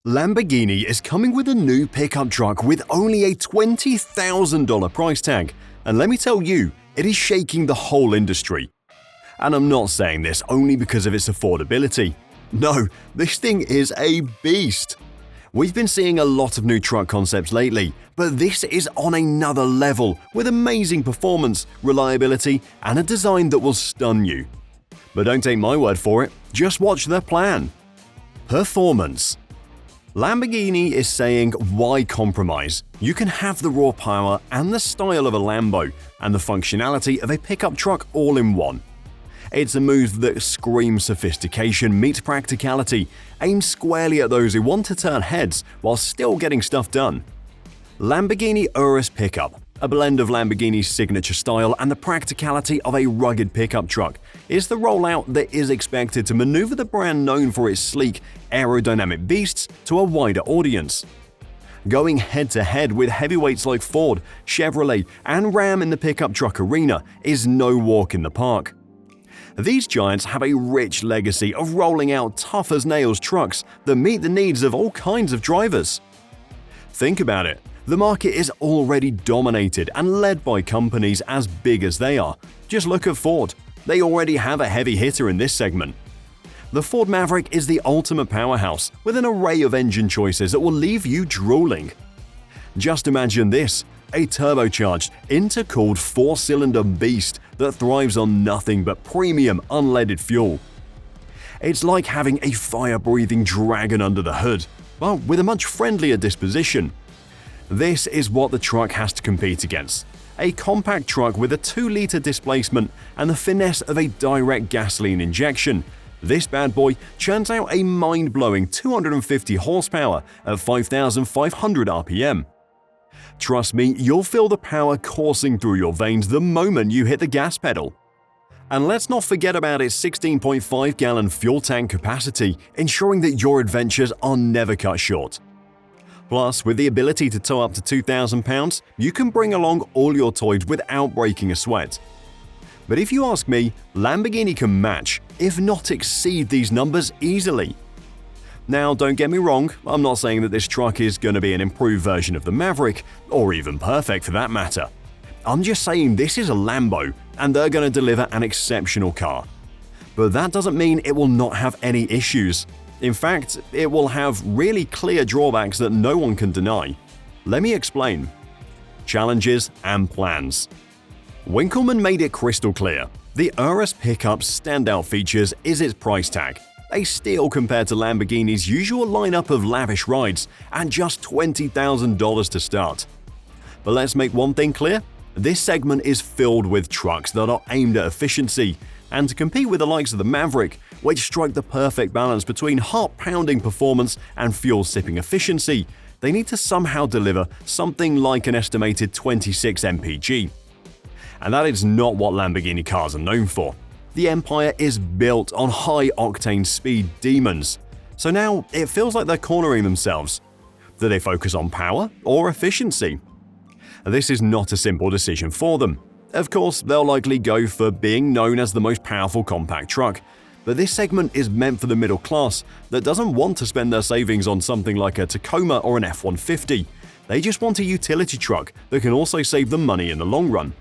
Lamborghini is coming with a new pickup truck with only a $20,000 price tag, and let me tell you, it is shaking the whole industry. And I'm not saying this only because of its affordability. No, this thing is a beast. We've been seeing a lot of new truck concepts lately, but this is on another level with amazing performance, reliability, and a design that will stun you. But don't take my word for it, just watch their plan. Performance. Lamborghini is saying, why compromise? You can have the raw power and the style of a Lambo and the functionality of a pickup truck all in one. It's a move that screams sophistication meets practicality, aimed squarely at those who want to turn heads while still getting stuff done. Lamborghini Urus Pickup, a blend of Lamborghini's signature style and the practicality of a rugged pickup truck, is the rollout that is expected to maneuver the brand known for its sleek, aerodynamic beasts to a wider audience. Going head-to-head with heavyweights like Ford, Chevrolet, and Ram in the pickup truck arena is no walk in the park. These giants have a rich legacy of rolling out tough-as-nails trucks that meet the needs of all kinds of drivers. Think about it. The market is already dominated and led by companies as big as they are. Just look at Ford. They already have a heavy hitter in this segment. The Ford Maverick is the ultimate powerhouse with an array of engine choices that will leave you drooling. Just imagine this, a turbocharged, intercooled four-cylinder beast that thrives on nothing but premium unleaded fuel. It's like having a fire-breathing dragon under the hood, well, with a much friendlier disposition. This is what the truck has to compete against. A compact truck with a 2-liter displacement and the finesse of a direct gasoline injection. This bad boy churns out a mind-blowing 250 horsepower at 5,500 RPM. Trust me, you'll feel the power coursing through your veins the moment you hit the gas pedal. And let's not forget about its 16.5-gallon fuel tank capacity, ensuring that your adventures are never cut short. Plus, with the ability to tow up to 2,000 pounds, you can bring along all your toys without breaking a sweat. But if you ask me, Lamborghini can match, if not exceed these numbers easily. Now, don't get me wrong, I'm not saying that this truck is going to be an improved version of the Maverick, or even perfect for that matter. I'm just saying this is a Lambo, and they're going to deliver an exceptional car. But that doesn't mean it will not have any issues. In fact, it will have really clear drawbacks that no one can deny. Let me explain. Challenges and plans. Winkleman made it crystal clear. The Urus Pickup's standout features is its price tag. A steal compared to Lamborghini's usual lineup of lavish rides at just $20,000 to start. But let's make one thing clear. This segment is filled with trucks that are aimed at efficiency, and to compete with the likes of the Maverick, which strike the perfect balance between heart-pounding performance and fuel-sipping efficiency, they need to somehow deliver something like an estimated 26 mpg. And that is not what Lamborghini cars are known for. The empire is built on high-octane speed demons. So now it feels like they're cornering themselves. Do they focus on power or efficiency? This is not a simple decision for them. Of course, they'll likely go for being known as the most powerful compact truck, but this segment is meant for the middle class that doesn't want to spend their savings on something like a Tacoma or an F-150. They just want a utility truck that can also save them money in the long run.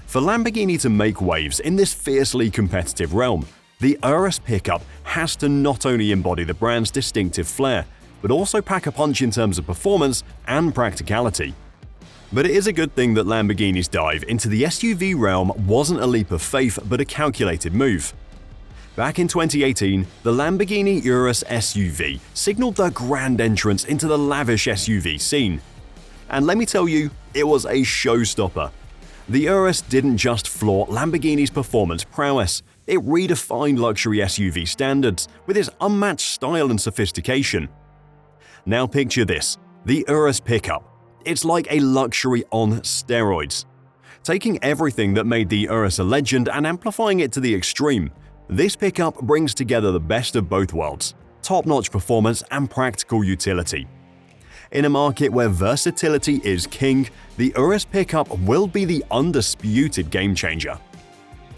For Lamborghini to make waves in this fiercely competitive realm, the Urus Pickup has to not only embody the brand's distinctive flair, but also pack a punch in terms of performance and practicality. But it is a good thing that Lamborghini's dive into the SUV realm wasn't a leap of faith but a calculated move. Back in 2018, the Lamborghini Urus SUV signaled their grand entrance into the lavish SUV scene. And let me tell you, it was a showstopper. The Urus didn't just flaunt Lamborghini's performance prowess, it redefined luxury SUV standards with its unmatched style and sophistication. Now picture this, the Urus Pickup. It's like a luxury on steroids. Taking everything that made the Urus a legend and amplifying it to the extreme, this pickup brings together the best of both worlds, top-notch performance and practical utility. In a market where versatility is king, the Urus Pickup will be the undisputed game changer.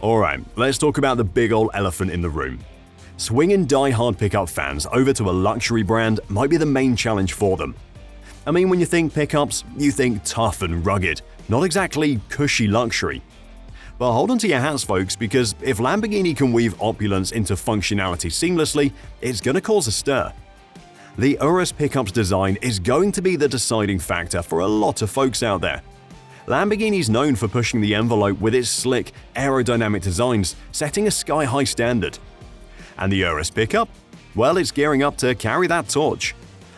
Alright, let's talk about the big old elephant in the room. Swinging die-hard pickup fans over to a luxury brand might be the main challenge for them. I mean, when you think pickups, you think tough and rugged, not exactly cushy luxury. But hold on to your hats, folks, because if Lamborghini can weave opulence into functionality seamlessly, it's going to cause a stir. The Urus pickup's design is going to be the deciding factor for a lot of folks out there. Lamborghini's known for pushing the envelope with its slick, aerodynamic designs, setting a sky-high standard. And the Urus pickup? Well, it's gearing up to carry that torch.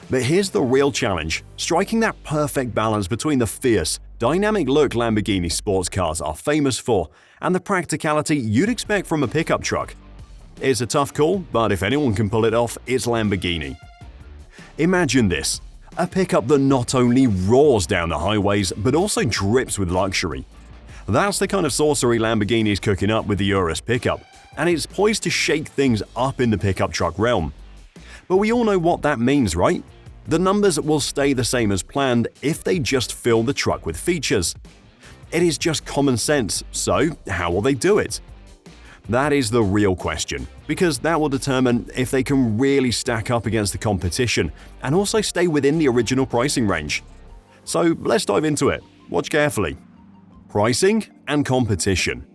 But here's the real challenge: striking that perfect balance between the fierce, dynamic look Lamborghini sports cars are famous for and the practicality you'd expect from a pickup truck. It's a tough call, but if anyone can pull it off, it's Lamborghini. Imagine this: a pickup that not only roars down the highways, but also drips with luxury. That's the kind of sorcery Lamborghini's cooking up with the Urus pickup, and it's poised to shake things up in the pickup truck realm. But we all know what that means, right? The numbers will stay the same as planned if they just fill the truck with features. It is just common sense, so how will they do it? That is the real question, because that will determine if they can really stack up against the competition and also stay within the original pricing range. So let's dive into it. Watch carefully. Pricing and competition.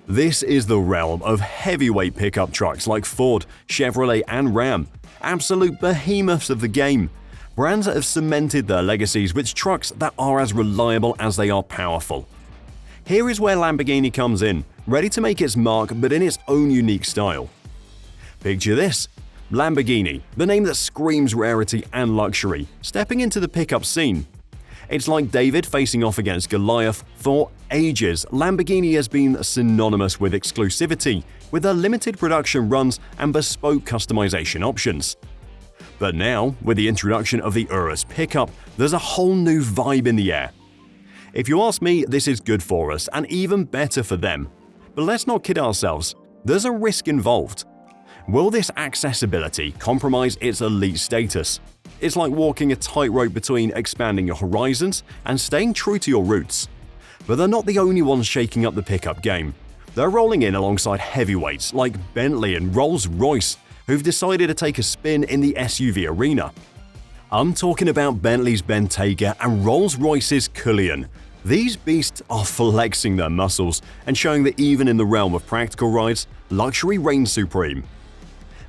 This is the realm of heavyweight pickup trucks like Ford, Chevrolet, and Ram, absolute behemoths of the game. Brands that have cemented their legacies with trucks that are as reliable as they are powerful. Here is where Lamborghini comes in, ready to make its mark but in its own unique style. Picture this: Lamborghini, the name that screams rarity and luxury, stepping into the pickup scene. It's like David facing off against Goliath. For ages, Lamborghini has been synonymous with exclusivity, with their limited production runs and bespoke customization options. But now, with the introduction of the Urus pickup, there's a whole new vibe in the air. If you ask me, this is good for us and even better for them. But let's not kid ourselves, there's a risk involved. Will this accessibility compromise its elite status? It's like walking a tightrope between expanding your horizons and staying true to your roots. But they're not the only ones shaking up the pickup game. They're rolling in alongside heavyweights like Bentley and Rolls-Royce, who've decided to take a spin in the SUV arena. I'm talking about Bentley's Bentayga and Rolls-Royce's Cullinan. These beasts are flexing their muscles and showing that even in the realm of practical rides, luxury reigns supreme.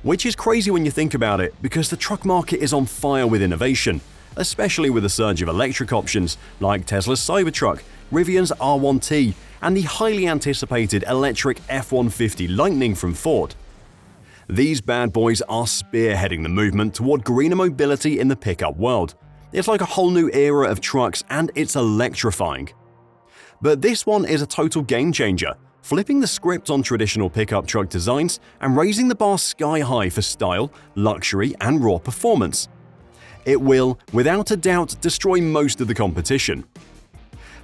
Which is crazy when you think about it, because the truck market is on fire with innovation, especially with the surge of electric options like Tesla's Cybertruck, Rivian's R1T, and the highly anticipated electric F-150 Lightning from Ford. These bad boys are spearheading the movement toward greener mobility in the pickup world. It's like a whole new era of trucks, and it's electrifying. But this one is a total game changer, flipping the script on traditional pickup truck designs and raising the bar sky high for style, luxury, and raw performance. It will, without a doubt, destroy most of the competition.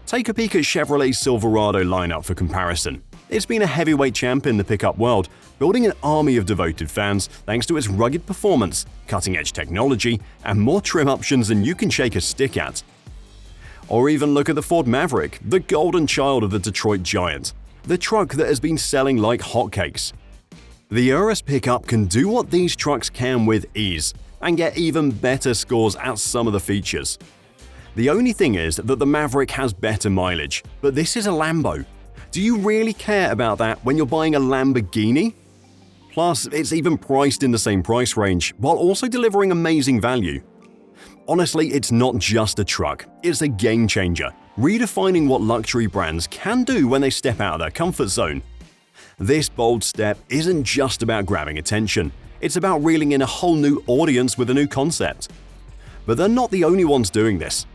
Take a peek at Chevrolet's Silverado lineup for comparison. It's been a heavyweight champ in the pickup world, building an army of devoted fans thanks to its rugged performance, cutting-edge technology, and more trim options than you can shake a stick at. Or even look at the Ford Maverick, the golden child of the Detroit Giant, the truck that has been selling like hotcakes. The Urus pickup can do what these trucks can with ease, and get even better scores at some of the features. The only thing is that the Maverick has better mileage, but this is a Lambo. Do you really care about that when you're buying a Lamborghini? Plus, it's even priced in the same price range, while also delivering amazing value. Honestly, it's not just a truck, it's a game changer, redefining what luxury brands can do when they step out of their comfort zone. This bold step isn't just about grabbing attention, it's about reeling in a whole new audience with a new concept. But they're not the only ones doing this.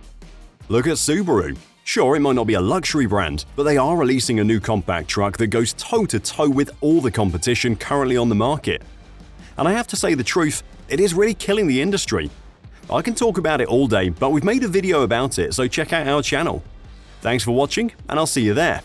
Look at Subaru. Sure, it might not be a luxury brand, but they are releasing a new compact truck that goes toe-to-toe with all the competition currently on the market. And I have to say the truth, it is really killing the industry. I can talk about it all day, but we've made a video about it, so check out our channel. Thanks for watching, and I'll see you there.